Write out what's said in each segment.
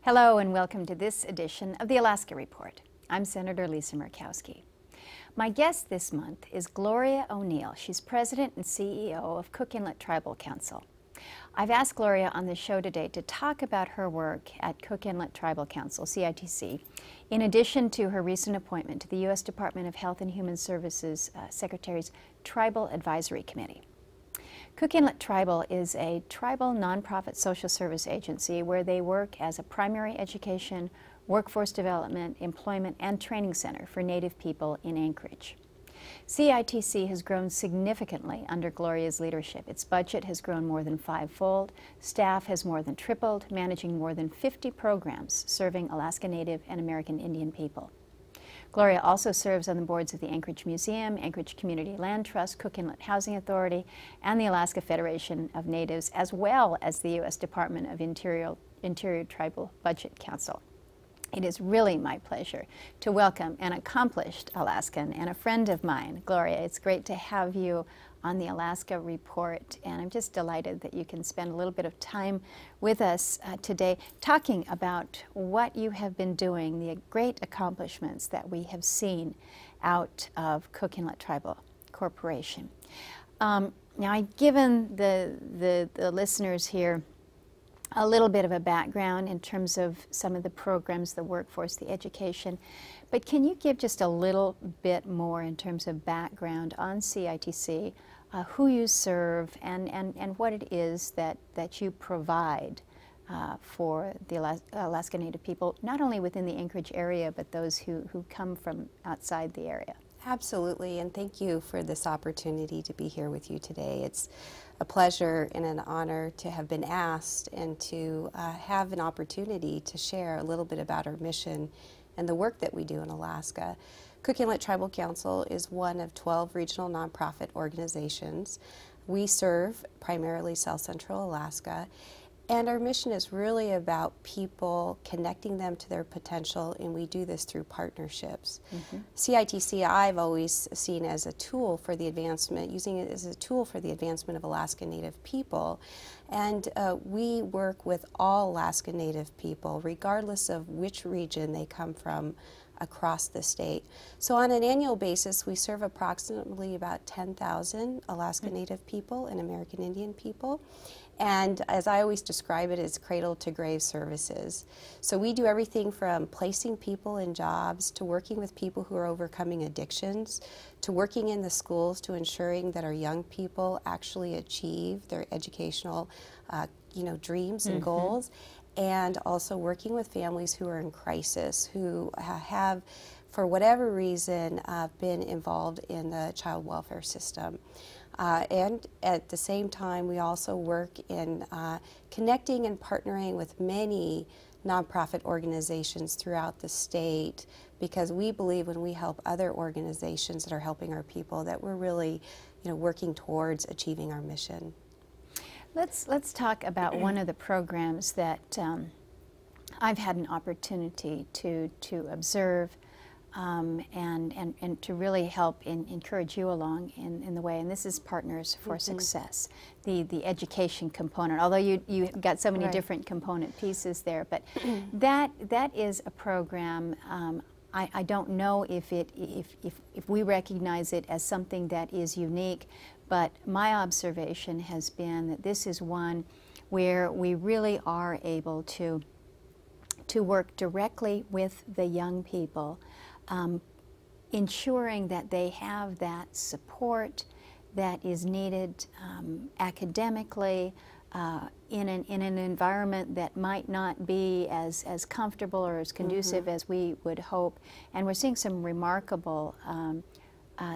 Hello and welcome to this edition of the Alaska Report. I'm Senator Lisa Murkowski. My guest this month is Gloria O'Neill. She's President and CEO of Cook Inlet Tribal Council. I've asked Gloria on the show today to talk about her work at Cook Inlet Tribal Council, CITC, in addition to her recent appointment to the U.S. Department of Health and Human Services Secretary's Tribal Advisory Committee. Cook Inlet Tribal is a tribal nonprofit social service agency where they work as a primary education, workforce development, employment, and training center for Native people in Anchorage. CITC has grown significantly under Gloria's leadership. Its budget has grown more than fivefold, staff has more than tripled, managing more than 50 programs serving Alaska Native and American Indian people. Gloria also serves on the boards of the Anchorage Museum, Anchorage Community Land Trust, Cook Inlet Housing Authority, and the Alaska Federation of Natives, as well as the U.S. Department of Interior Tribal Budget Council. It is really my pleasure to welcome an accomplished Alaskan and a friend of mine, Gloria. It's great to have you on the Alaska Report, and I'm just delighted that you can spend a little bit of time with us today talking about what you have been doing, the great accomplishments that we have seen out of Cook Inlet Tribal Corporation. Now, I've given the listeners here a little bit of a background in terms of some of the programs, the workforce, the education, but can you give just a little bit more in terms of background on CITC, who you serve, and what it is that you provide for the Alaska Native people, not only within the Anchorage area, but those who come from outside the area? Absolutely, and thank you for this opportunity to be here with you today. It's a pleasure and an honor to have been asked and to have an opportunity to share a little bit about our mission and the work that we do in Alaska. Cook Inlet Tribal Council is one of 12 regional nonprofit organizations. We serve primarily South Central Alaska, and our mission is really about people, connecting them to their potential, and we do this through partnerships. CITC I've always seen as a tool for the advancement, using it as a tool for the advancement of Alaska Native people. And we work with all Alaska Native people, regardless of which region they come from across the state. So on an annual basis, we serve approximately about 10,000 Alaska Native people and American Indian people. And as I always describe it, it's cradle to grave services. So we do everything from placing people in jobs, to working with people who are overcoming addictions, to working in the schools to ensuring that our young people actually achieve their educational dreams and goals, and also working with families who are in crisis, who have, for whatever reason, been involved in the child welfare system. And at the same time, we also work in connecting and partnering with many nonprofit organizations throughout the state, because we believe when we help other organizations that are helping our people that we're really working towards achieving our mission. Let's talk about one of the programs that I've had an opportunity to observe and to really help encourage you along in the way, and this is Partners for Success, the education component, although you got so many different component pieces there, but that is a program. I don't know if we recognize it as something that is unique, but my observation has been that this is one where we really are able to work directly with the young people, ensuring that they have that support that is needed academically, in an environment that might not be as comfortable or as conducive as we would hope. And we're seeing some remarkable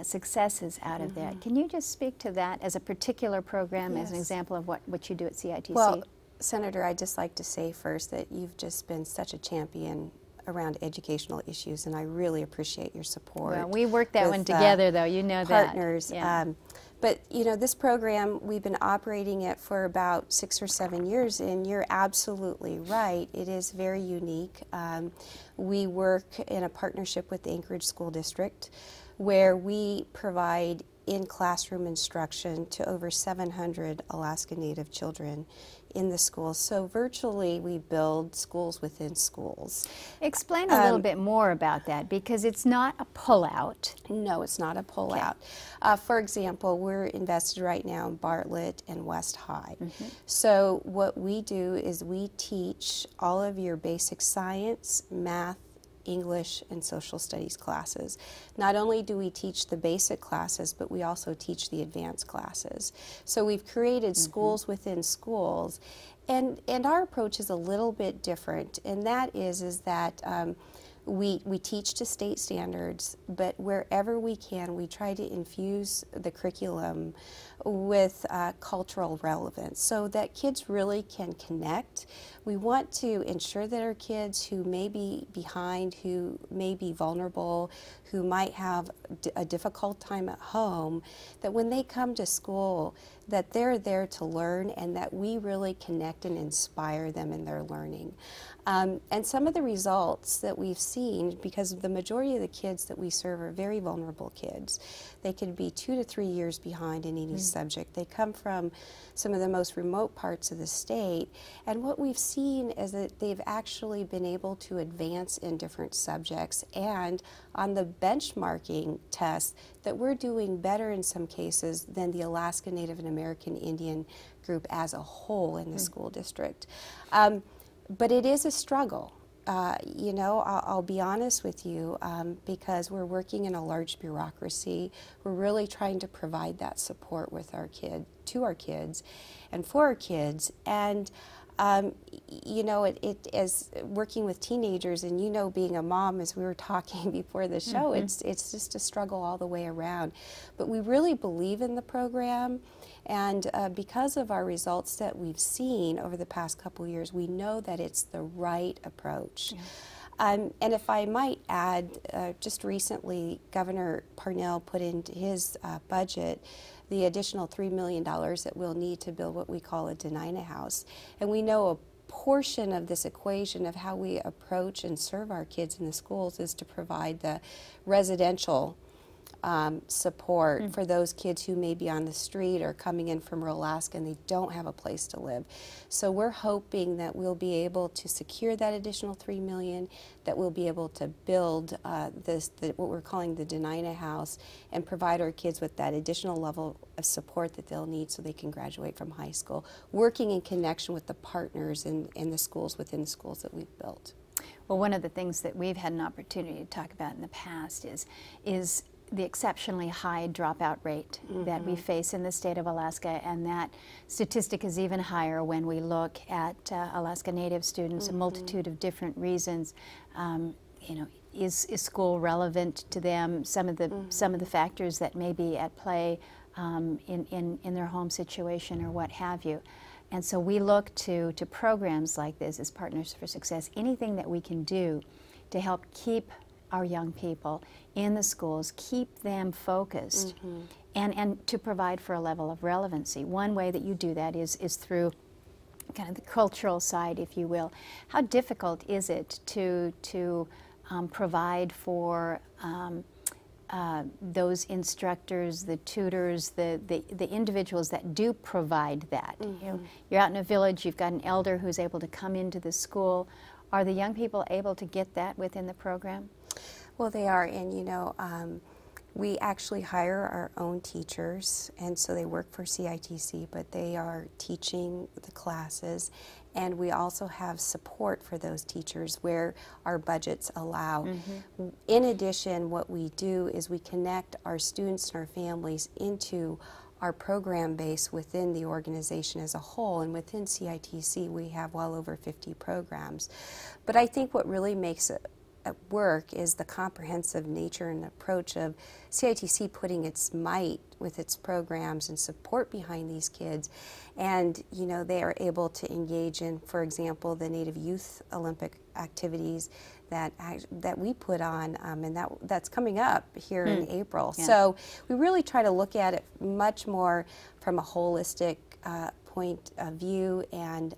successes out of that. Can you just speak to that as a particular program, as an example of what you do at CITC? Well, Senator, I'd just like to say first that you've just been such a champion around educational issues, and I really appreciate your support. Well, we worked that one together, though. You know that. Partners. But this program, we've been operating it for about 6 or 7 years, and you're absolutely right. It is very unique. We work in a partnership with the Anchorage School District, where we provide in-classroom instruction to over 700 Alaska Native children in the schools. So virtually we build schools within schools. Explain a little bit more about that, because it's not a pullout. No, it's not a pullout. For example, we're invested right now in Bartlett and West High. So what we do is we teach all of your basic science, math, English, and social studies classes. Not only do we teach the basic classes, but we also teach the advanced classes. So we've created schools within schools, and our approach is a little bit different, and that is that we teach to state standards, but wherever we can, we try to infuse the curriculum with cultural relevance so that kids really can connect. We want to ensure that our kids who may be behind, who may be vulnerable, who might have a difficult time at home, that when they come to school, that they're there to learn and that we really connect and inspire them in their learning. And some of the results that we've seen, because the majority of the kids that we serve are very vulnerable kids. They could be 2 to 3 years behind in any subject. They come from some of the most remote parts of the state, and what we've seen is that they've actually been able to advance in different subjects, and on the benchmarking tests that we're doing better in some cases than the Alaska Native and American Indian group as a whole in the school district. But it is a struggle. You know, I'll be honest with you, because we're working in a large bureaucracy. We're really trying to provide that support with to our kids and for our kids. And you know, it is working with teenagers, and you know, being a mom, as we were talking before the show, it's just a struggle all the way around. But we really believe in the program, and because of our results that we've seen over the past couple of years, we know that it's the right approach. And if I might add, just recently, Governor Parnell put into his budget the additional $3 million that we'll need to build what we call a Denina house. And we know a portion of this equation of how we approach and serve our kids in the schools is to provide the residential support for those kids who may be on the street or coming in from rural Alaska and they don't have a place to live. So we're hoping that we'll be able to secure that additional $3 million, that we'll be able to build what we're calling the Denina house, and provide our kids with that additional level of support that they'll need so they can graduate from high school, working in connection with the partners in the schools within the schools that we've built. Well, one of the things that we've had an opportunity to talk about in the past is the exceptionally high dropout rate that we face in the state of Alaska, and that statistic is even higher when we look at Alaska Native students, a multitude of different reasons. You know, is school relevant to them? Some of the factors that may be at play in their home situation or what have you. And so we look to programs like this as Partners for Success, anything that we can do to help keep our young people in the schools, keep them focused, and to provide for a level of relevancy. One way that you do that is through kind of the cultural side, if you will. How difficult is it to provide for those instructors, the tutors, the individuals that do provide that? You know, you're out in a village, you've got an elder who's able to come into the school. Are the young people able to get that within the program? Well, they are, and you know, we actually hire our own teachers, and so they work for CITC, but they are teaching the classes, and we also have support for those teachers where our budgets allow. In addition, what we do is we connect our students and our families into our program base within the organization as a whole, and within CITC we have well over 50 programs. But I think what really makes it work is the comprehensive nature and approach of CITC putting its might with its programs and support behind these kids. And you know, they are able to engage in, for example, the Native Youth Olympic activities that we put on, and that's coming up here in April. Yeah. So we really try to look at it much more from a holistic point of view, and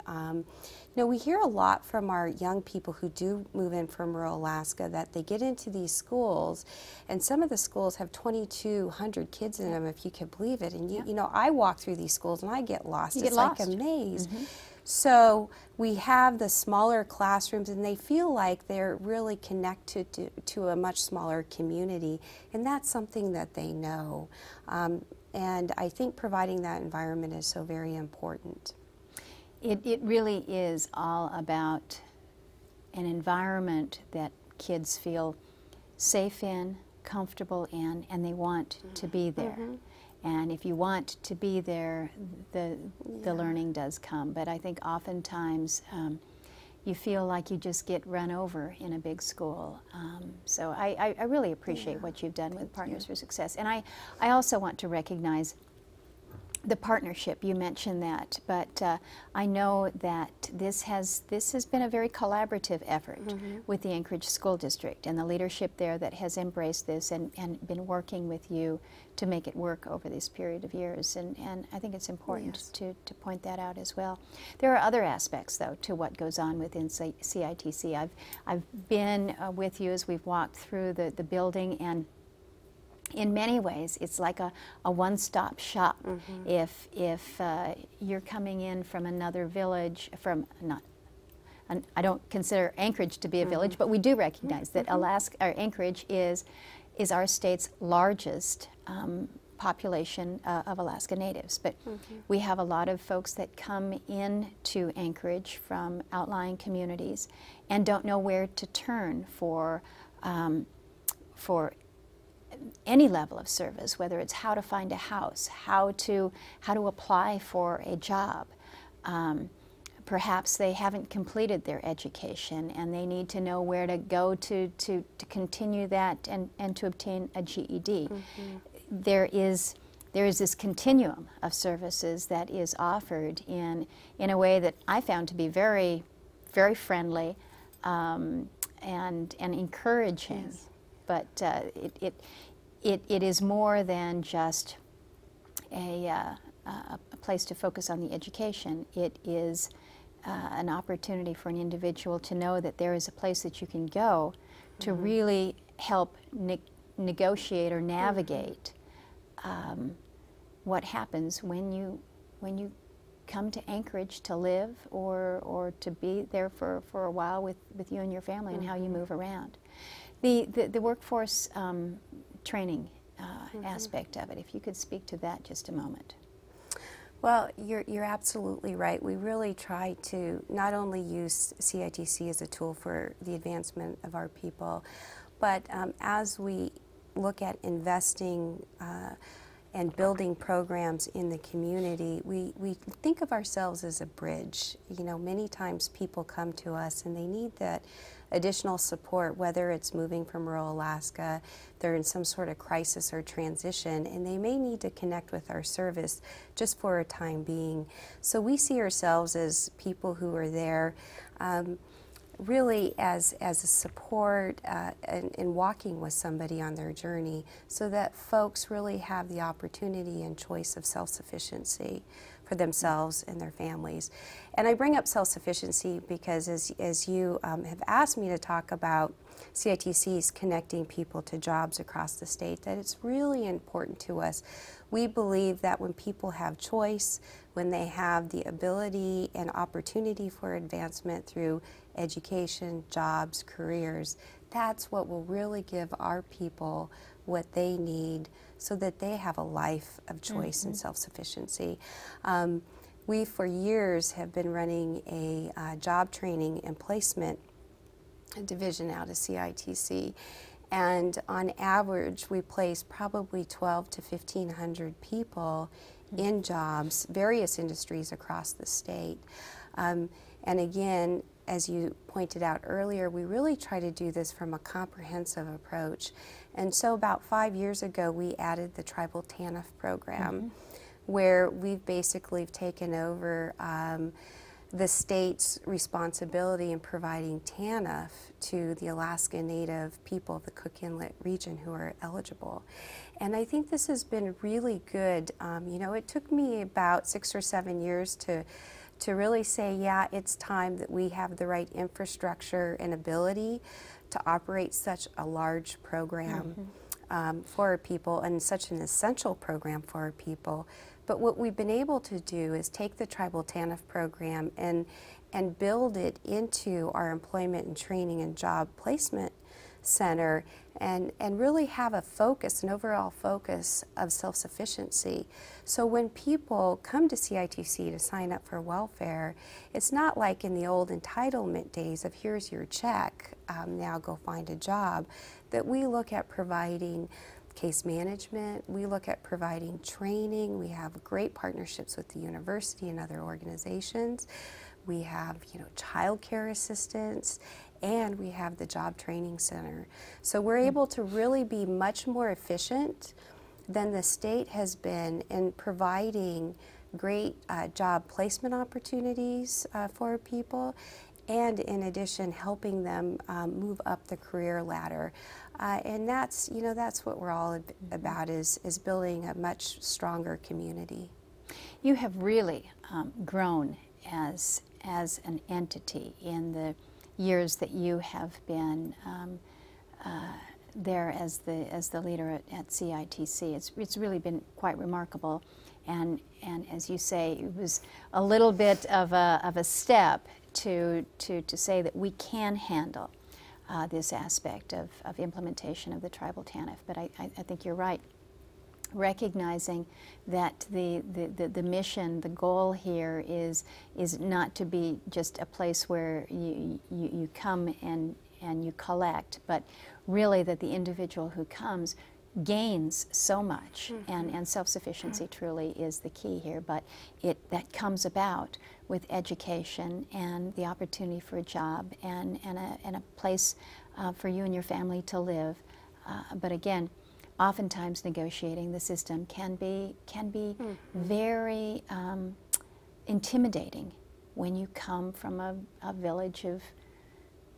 you You know, we hear a lot from our young people who do move in from rural Alaska that they get into these schools, and some of the schools have 2,200 kids in them, if you can believe it. And you know, I walk through these schools and I get lost. You it's get like lost. a maze. So we have the smaller classrooms, and they feel like they're really connected to a much smaller community, and that's something that they know. And I think providing that environment is so very important. It really is all about an environment that kids feel safe in, comfortable in, and they want to be there. And if you want to be there, the learning does come. But I think oftentimes you feel like you just get run over in a big school. So I really appreciate what you've done with Partners for Success. And I also want to recognize the partnership. You mentioned that, but I know that this has been a very collaborative effort with the Anchorage School District and the leadership there that has embraced this and been working with you to make it work over this period of years. And I think it's important to point that out as well. There are other aspects, though, to what goes on within CITC. I've been with you as we've walked through the building, and in many ways, it's like a one-stop shop. If you're coming in from another village, I don't consider Anchorage to be a village, but we do recognize that Anchorage is our state's largest population of Alaska Natives. But we have a lot of folks that come into Anchorage from outlying communities and don't know where to turn for any level of service, whether it's how to find a house, how to apply for a job. Perhaps they haven't completed their education and they need to know where to go to continue that and to obtain a GED. There is this continuum of services that is offered in a way that I found to be very, very friendly and encouraging. But it is more than just a place to focus on the education. It is an opportunity for an individual to know that there is a place that you can go to really help negotiate or navigate what happens when you come to Anchorage to live or to be there for a while with you and your family, and how you move around. The workforce training aspect of it, if you could speak to that just a moment. Well, you're absolutely right. We really try to not only use CITC as a tool for the advancement of our people, but as we look at investing and building programs in the community, we think of ourselves as a bridge. You know, many times people come to us and they need that additional support, whether it's moving from rural Alaska, they're in some sort of crisis or transition, and they may need to connect with our service just for a time being. So we see ourselves as people who are there really as a support in walking with somebody on their journey, so that folks really have the opportunity and choice of self-sufficiency for themselves and their families. And I bring up self-sufficiency because as you have asked me to talk about CITC's connecting people to jobs across the state, that it's really important to us. We believe that when people have choice, when they have the ability and opportunity for advancement through education, jobs, careers, that's what will really give our people what they need so that they have a life of choice and self-sufficiency. We, for years, have been running a job training and placement division out of CITC. And on average, we place probably 1,200 to 1,500 people in jobs, various industries across the state. And again, as you pointed out earlier, we really try to do this from a comprehensive approach. And so about 5 years ago, we added the Tribal TANF program, where we've basically taken over the state's responsibility in providing TANF to the Alaska Native people of the Cook Inlet region who are eligible. And I think this has been really good. You know, it took me about 6 or 7 years to to really say, yeah, it's time that we have the right infrastructure and ability to operate such a large program for our people, and such an essential program for our people. But what we've been able to do is take the Tribal TANF program and build it into our employment and training and job placement center, and really have a focus, an overall focus of self-sufficiency. So when people come to CITC to sign up for welfare, it's not like in the old entitlement days of here's your check, now go find a job, that we look at providing case management, we look at providing training, we have great partnerships with the university and other organizations, we have, child care assistance, and we have the job training center. So we're able to really be much more efficient than the state has been in providing great job placement opportunities for people, and in addition helping them move up the career ladder. And that's what we're all about, is building a much stronger community. You have really grown as an entity in the years that you have been there as the leader at CITC. It's really been quite remarkable, and as you say, it was a little bit of a step to say that we can handle this aspect of implementation of the Tribal TANF. But I think you're right, recognizing that the mission, the goal here is not to be just a place where you come and you collect, but really that the individual who comes gains so much, and self-sufficiency truly is the key here. But that comes about with education and the opportunity for a job and a place for you and your family to live. But again, oftentimes negotiating the system can be very intimidating when you come from a village of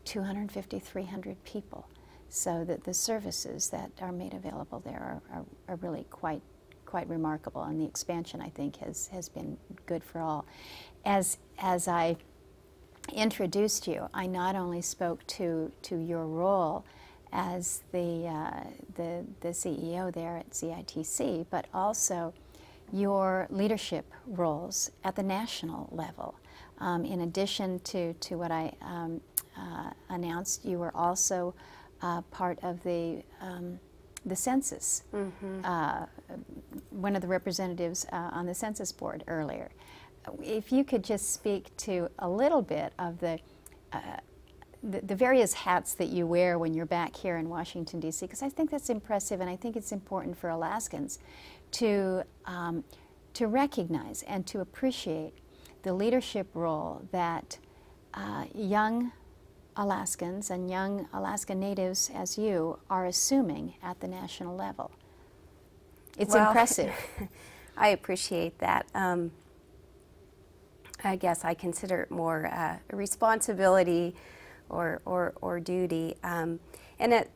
250, 300 people. So that the services that are made available there are really quite remarkable, and the expansion, I think, has been good for all. As I introduced you, I not only spoke to your role as the CEO there at CITC, but also your leadership roles at the national level. In addition to what I announced, you were also part of the census, one of the representatives on the census board earlier. If you could just speak to a little bit of the various hats that you wear when you're back here in Washington, D.C., because I think that's impressive, and I think it's important for Alaskans to recognize and to appreciate the leadership role that young Alaskans and young Alaska Natives as you are assuming at the national level. It's impressive. I appreciate that. I guess I consider it more a responsibility or duty. And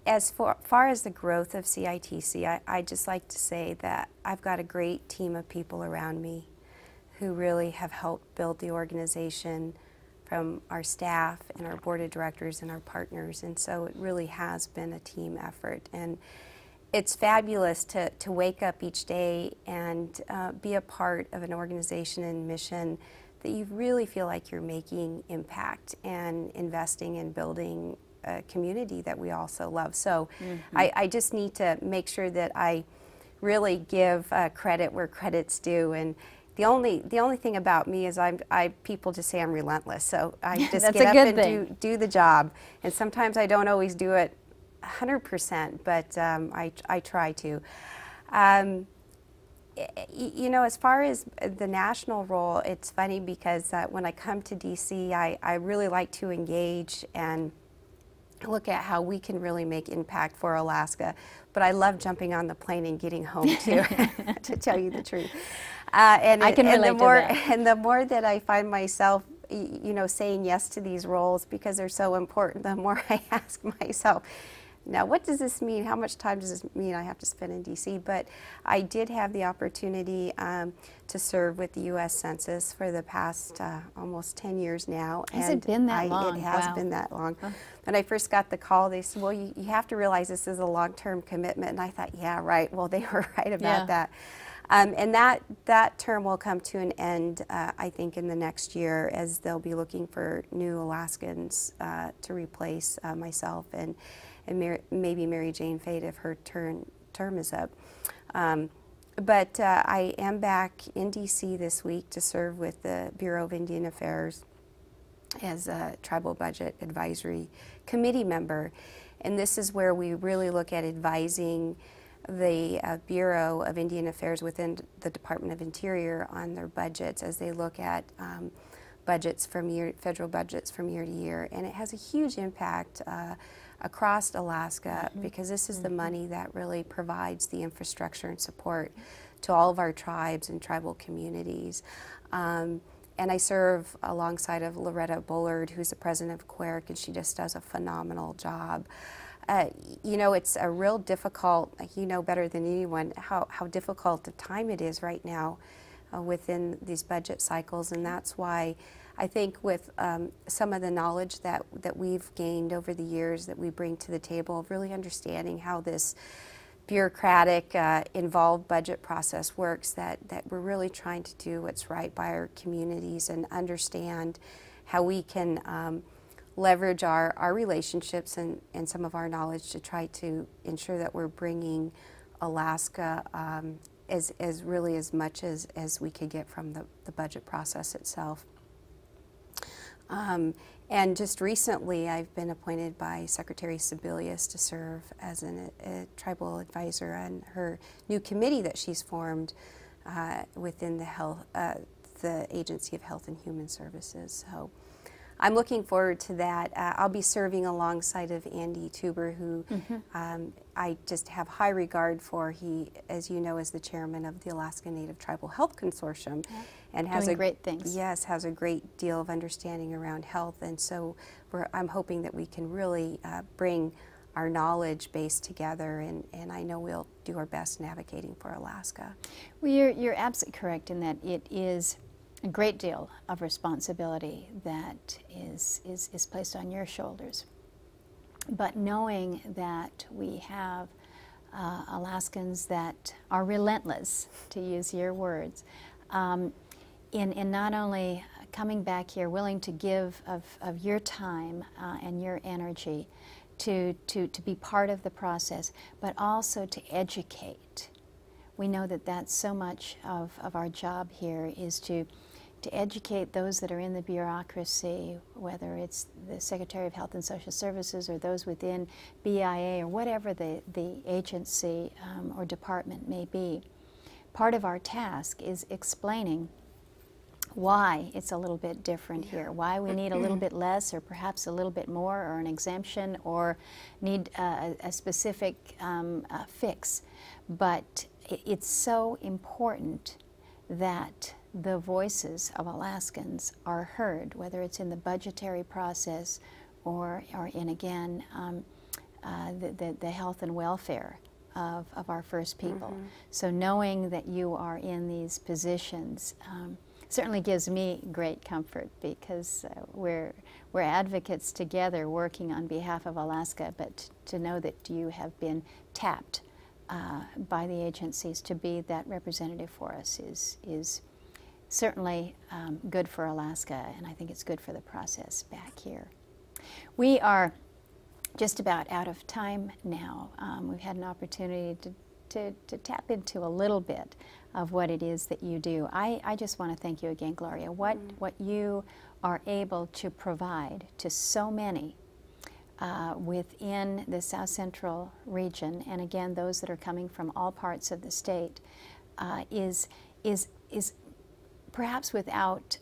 as far as the growth of CITC, I'd just like to say that I've got a great team of people around me who really have helped build the organization, from our staff and our board of directors and our partners, and so it really has been a team effort. And it's fabulous to wake up each day and be a part of an organization and mission that you really feel like you're making impact and investing in building a community that we also love. So I just need to make sure that I really give credit where credit's due. And the only thing about me is people just say I'm relentless. So I just get up and do the job. And sometimes I don't always do it 100%, but I try to. You know, as far as the national role, it's funny because when I come to DC, I really like to engage and look at how we can really make impact for Alaska. But I love jumping on the plane and getting home too, to tell you the truth. And I can relate to that. And the more that I find myself, you know, saying yes to these roles because they're so important, the more I ask myself, now what does this mean? How much time does this mean I have to spend in D.C.? But I did have the opportunity to serve with the U.S. Census for the past almost 10 years now. Has it been that long? It has Wow. been that long. Huh. When I first got the call, they said, well, you have to realize this is a long-term commitment. And I thought, yeah, right. Well, they were right about that. And that term will come to an end, I think, in the next year, as they'll be looking for new Alaskans to replace myself and maybe Mary Jane Fate if her term is up. But I am back in D.C. this week to serve with the Bureau of Indian Affairs as a Tribal Budget Advisory Committee member. And this is where we really look at advising the Bureau of Indian Affairs within the Department of Interior on their budgets as they look at budgets from federal budgets from year to year. And it has a huge impact across Alaska, because this is the money that really provides the infrastructure and support to all of our tribes and tribal communities. And I serve alongside of Loretta Bullard, who's the president of QUARC, and she just does a phenomenal job. You know, it's a real difficult, you know better than anyone, how difficult a time it is right now within these budget cycles, and that's why I think with some of the knowledge that we've gained over the years that we bring to the table, of really understanding how this bureaucratic, involved budget process works, that we're really trying to do what's right by our communities and understand how we can leverage our relationships and some of our knowledge to try to ensure that we're bringing Alaska as really as much as we could get from the budget process itself. And just recently, I've been appointed by Secretary Sebelius to serve as a tribal advisor on her new committee that she's formed within the Agency of Health and Human Services. So I'm looking forward to that. I'll be serving alongside of Andy Tuber, who I just have high regard for. He, as you know, is the chairman of the Alaska Native Tribal Health Consortium, and has doing great things. Yes, has a great deal of understanding around health, and so I'm hoping that we can really bring our knowledge base together, and I know we'll do our best in advocating for Alaska. Well, you're absolutely correct in that it is a great deal of responsibility that is placed on your shoulders. But knowing that we have Alaskans that are relentless, to use your words, in not only coming back here willing to give of your time and your energy to be part of the process, but also to educate. We know that that's so much of our job here, is to educate those that are in the bureaucracy, whether it's the Secretary of Health and Social Services or those within BIA or whatever the agency or department may be. Part of our task is explaining why it's a little bit different here, why we need a little bit less or perhaps a little bit more, or an exemption, or need a specific fix. But it's so important that the voices of Alaskans are heard, whether it's in the budgetary process or in, again, the health and welfare of our First People. So knowing that you are in these positions certainly gives me great comfort, because we're advocates together working on behalf of Alaska, but to know that you have been tapped by the agencies to be that representative for us is certainly good for Alaska, and I think it's good for the process back here. We are just about out of time now. We've had an opportunity to tap into a little bit of what it is that you do. I just want to thank you again, Gloria. What you are able to provide to so many within the South Central region, and again those that are coming from all parts of the state, is perhaps without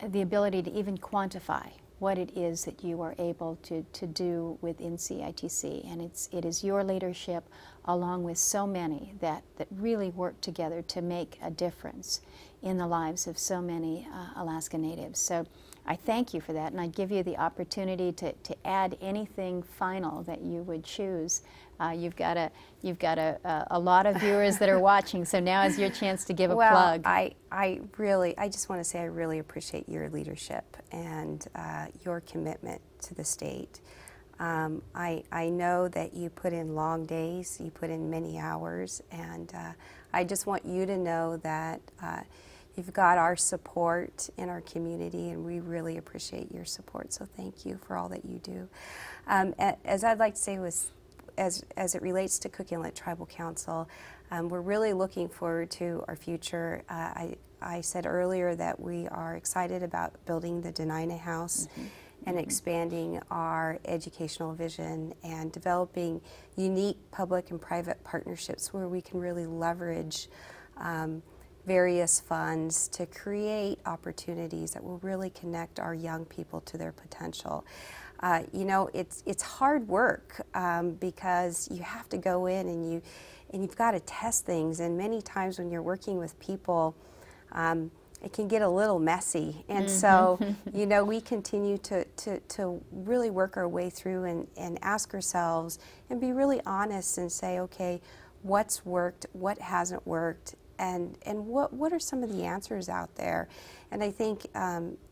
the ability to even quantify what it is that you are able to do within CITC. And it is your leadership, along with so many that really work together to make a difference in the lives of so many Alaska Natives. So I thank you for that, and I give you the opportunity to add anything final that you would choose. You've got a lot of viewers that are watching, so now is your chance to give a plug. I just want to say I really appreciate your leadership and your commitment to the state. I know that you put in long days, you put in many hours, and I just want you to know that you've got our support in our community, and we really appreciate your support, so thank you for all that you do. As I'd like to say, as it relates to Cook Inlet Tribal Council, we're really looking forward to our future. I said earlier that we are excited about building the Denina House and expanding our educational vision and developing unique public and private partnerships where we can really leverage various funds to create opportunities that will really connect our young people to their potential. You know, it's hard work because you have to go in and you've got to test things, and many times when you're working with people, it can get a little messy, and so you know, we continue to really work our way through and ask ourselves and be really honest and say, okay, what's worked, what hasn't worked, and what are some of the answers out there. And I think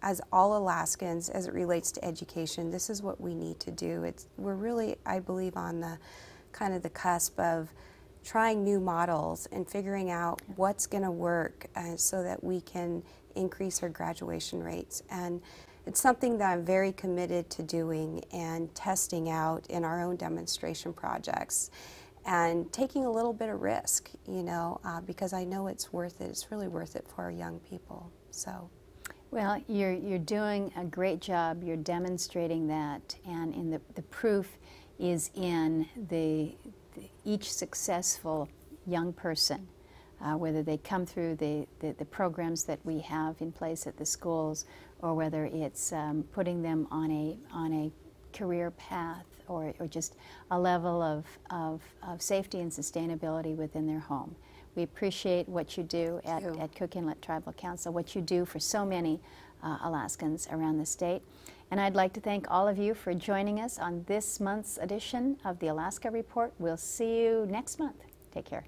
as all Alaskans, as it relates to education, this is what we need to do. We're really, I believe, on the kind of the cusp of trying new models and figuring out what's going to work so that we can increase our graduation rates. And it's something that I'm very committed to doing and testing out in our own demonstration projects and taking a little bit of risk, you know, because I know it's worth it. It's really worth it for our young people. So. Well, you're doing a great job. You're demonstrating that, and the proof is in each successful young person, whether they come through the programs that we have in place at the schools, or whether it's putting them on a career path, or just a level of safety and sustainability within their home. We appreciate what you do at Cook Inlet Tribal Council, what you do for so many Alaskans around the state. And I'd like to thank all of you for joining us on this month's edition of the Alaska Report. We'll see you next month. Take care.